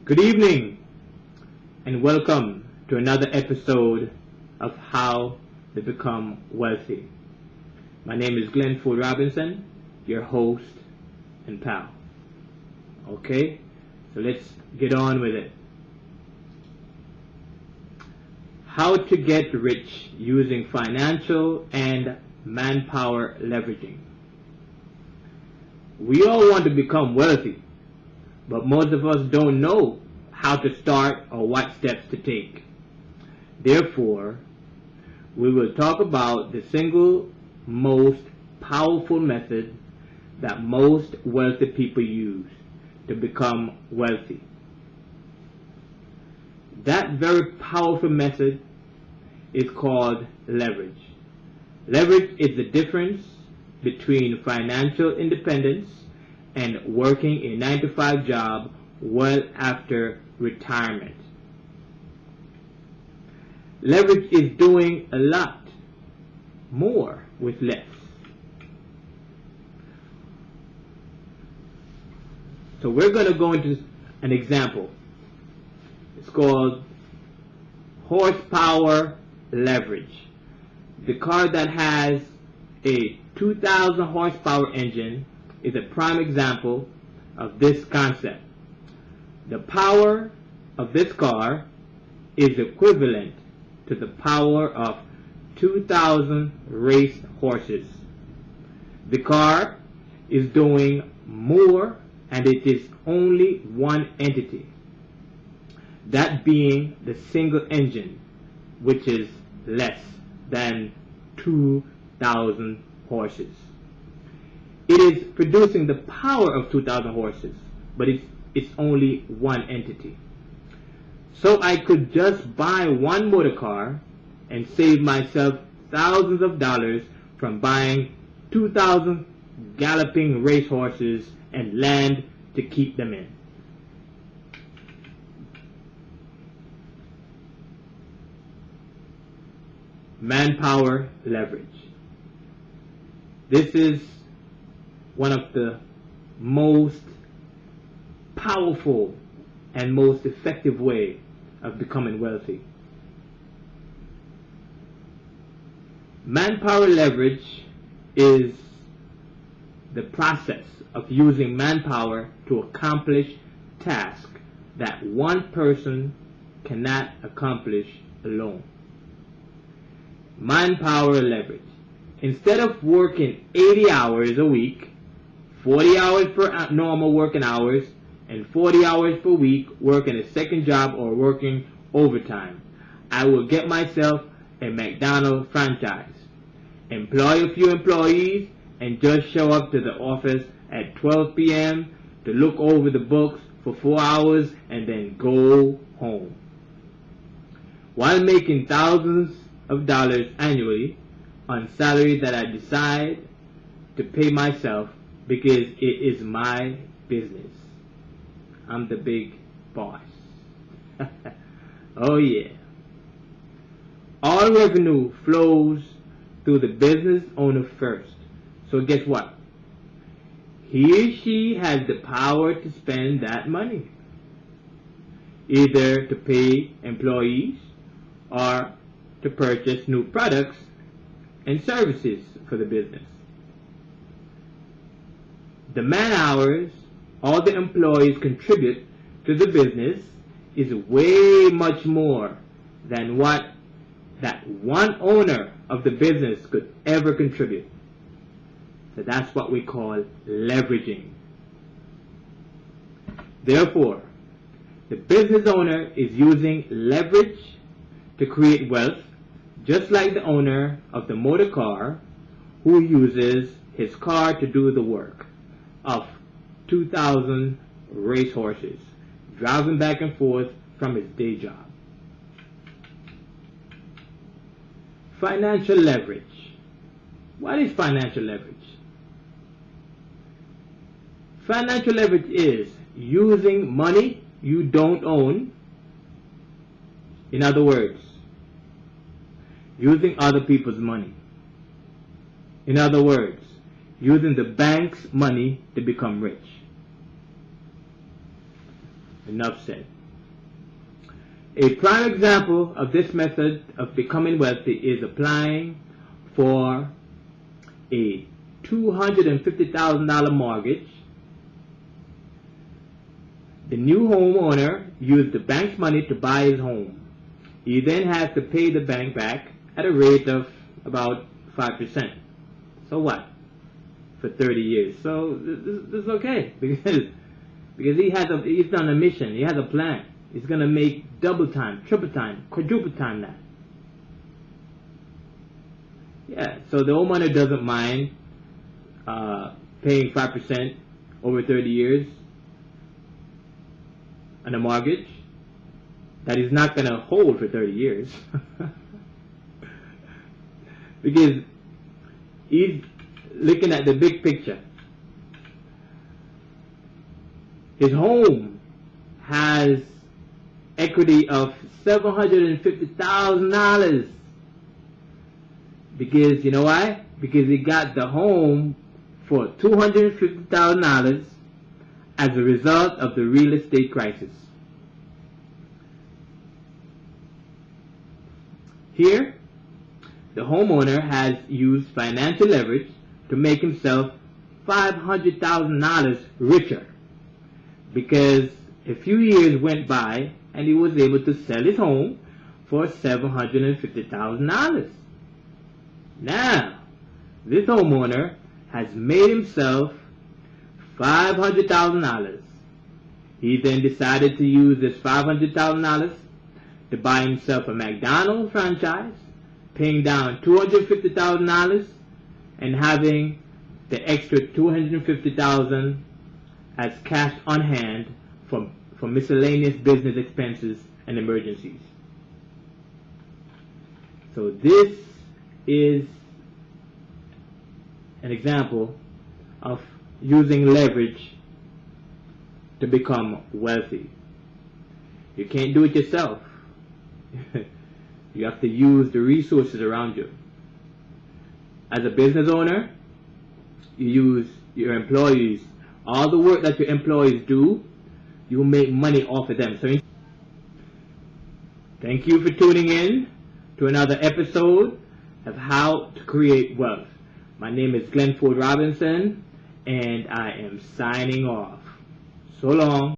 Good evening and welcome to another episode of How to Become Wealthy. My name is Glenn Ford Robinson, your host and pal. Okay, so let's get on with it. How to get rich using financial and manpower leveraging. We all want to become wealthy, but most of us don't know how to start or what steps to take. Therefore, we will talk about the single most powerful method that most wealthy people use to become wealthy. That very powerful method is called leverage. Leverage is the difference between financial independence and working a 9-to-5 job well after retirement. Leverage is doing a lot more with less. So we're going to go into an example. It's called horsepower leverage. The car that has a 2,000 horsepower engine is a prime example of this concept. The power of this car is equivalent to the power of 2,000 race horses. The car is doing more, and it is only one entity, that being the single engine, which is less than 2,000 horses. It is producing the power of 2,000 horses, but it's only one entity. So I could just buy one motor car and save myself thousands of dollars from buying 2,000 galloping racehorses and land to keep them in. Manpower leverage. This is one of the most powerful and most effective way of becoming wealthy. Manpower leverage is the process of using manpower to accomplish tasks that one person cannot accomplish alone. Manpower leverage. Instead of working 80 hours a week, 40 hours per normal working hours, and 40 hours per week working a second job or working overtime, I will get myself a McDonald's franchise, employ a few employees, and just show up to the office at 12 p.m. to look over the books for 4 hours and then go home. While making thousands of dollars annually on salary that I decide to pay myself because it is my business. I'm the big boss. Oh yeah. All revenue flows through the business owner first. So guess what? He or she has the power to spend that money, either to pay employees or to purchase new products and services for the business. The man hours all the employees contribute to the business is way much more than what that one owner of the business could ever contribute. So that's what we call leveraging. Therefore, the business owner is using leverage to create wealth, just like the owner of the motor car who uses his car to do the work of 2,000 racehorses, driving back and forth from his day job. Financial leverage. What is financial leverage? Financial leverage is using money you don't own. In other words, using other people's money. In other words, using the bank's money to become rich. Enough said. A prime example of this method of becoming wealthy is applying for a $250,000 mortgage. The new homeowner used the bank's money to buy his home. He then has to pay the bank back at a rate of about 5%. So what? For 30 years. So this is okay because he's on a mission. He has a plan. He's going to make double time, triple time, quadruple time that. Yeah, so the homeowner doesn't mind paying 5% over 30 years on a mortgage that he's not going to hold for 30 years. Because he's looking at the big picture. His home has equity of $750,000. Because, you know why? Because he got the home for $250,000 as a result of the real estate crisis. Here, the homeowner has used financial leverage to make himself $500,000 richer, because a few years went by and he was able to sell his home for $750,000. Now, this homeowner has made himself $500,000. He then decided to use this $500,000 to buy himself a McDonald's franchise, paying down $250,000 and having the extra $250,000 as cash on hand for miscellaneous business expenses and emergencies. So this is an example of using leverage to become wealthy. You can't do it yourself. You have to use the resources around you. As a business owner, you use your employees. All the work that your employees do, you make money off of them. So thank you for tuning in to another episode of How to Create Wealth. My name is Glenn Ford Robinson, and I am signing off. So long.